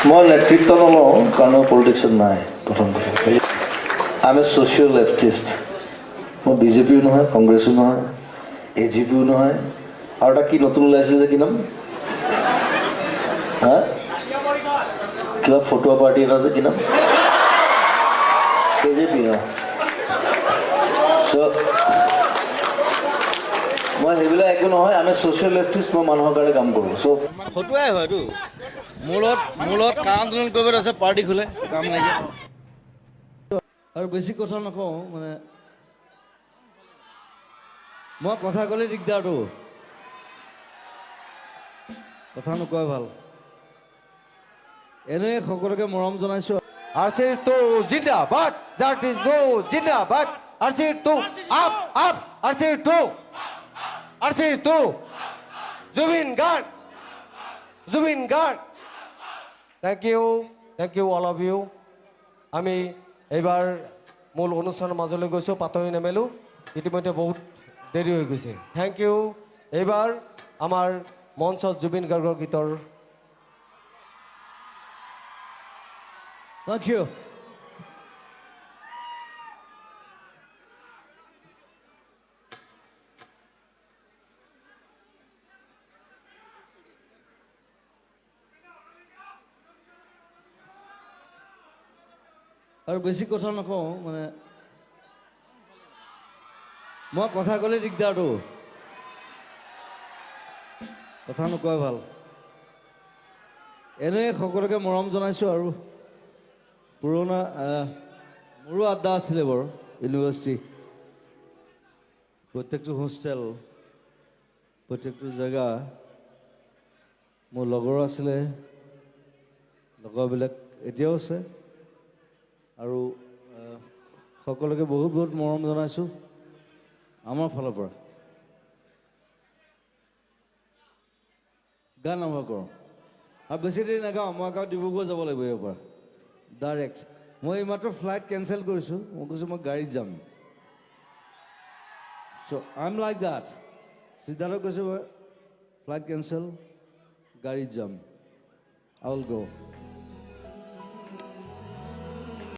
মই নেতৃত্ব নলওঁ কাৰণ পলিটিক্সত নাই প্ৰথম কথা I M A social leftist মই বিজেপিও নহয় কংগ্ৰেছো নহয় এজিপিও নহয় আৰু এটা কি নতুন ওলাইছিলে যে কি নাম হা কিবা ফটোৱা পাৰ্টি এটা যে কি নাম এজিপি ন মই সেইবিলাক একো নহয় আমি ছ'চিয়েল লেফটিষ্ট মই মানুহৰ কাৰণে কাম কৰোঁ চ' ফটোৱাই হয়তো মূলত কাৰ আন্দোলন কৰিব আছে পাৰ্টি খোলে কাম নাইকিয়া আৰু বেছি কথা নকওঁ মানে মই কথা ক'লে দিগদাৰটো কথা নোকোৱাই ভাল এনেই সকলোকে মৰম জনাইছোঁ RC2 জিন্দাবাদ that is no জিন্দাবাদ RC2 up RC2 Zubeen guard thank you all of you আমি এইবাৰ মূল অনুষ্ঠানৰ মাজলৈ গৈছোঁ পাতৰি নেমেলো ইতিমধ্যে বহুত দেৰি হৈ গৈছে thank you এইবাৰ আমাৰ মঞ্চত জুবিন গাৰ্গৰ গীতৰ Thank you. আৰু বেছি কথা নকওঁ মানে মই কথা ক'লে দিগদাৰটো কথা নোকোৱাই ভাল এনেই সকলোকে মৰম জনাইছোঁ আৰু পুৰণা মোৰো আড্ডা আছিলে বাৰু ইউনিভাৰ্চিটি প্ৰত্যেকটো হোষ্টেল প্ৰত্যেকটো জেগা মোৰ লগৰ আছিলে লগৰবিলাক এতিয়াও আছে আৰু সকলোকে বহুত বহুত মৰম জনাইছোঁ আমাৰ ফালৰ পৰা গান আৰম্ভ কৰোঁ আৰু বেছি দেৰি নাগাওঁ মই আকৌ ডিব্ৰুগড় যাব লাগিব ইয়াৰ পৰা ডাইৰেক্ট মই এইমাত্ৰ ফ্লাইট কেঞ্চেল কৰিছোঁ মই কৈছোঁ মই গাড়ীত যাম so' I am like that Siddharth কৈছোঁ মই ফ্লাইট কেঞ্চেল গাড়ীত যাম আই উইল গ'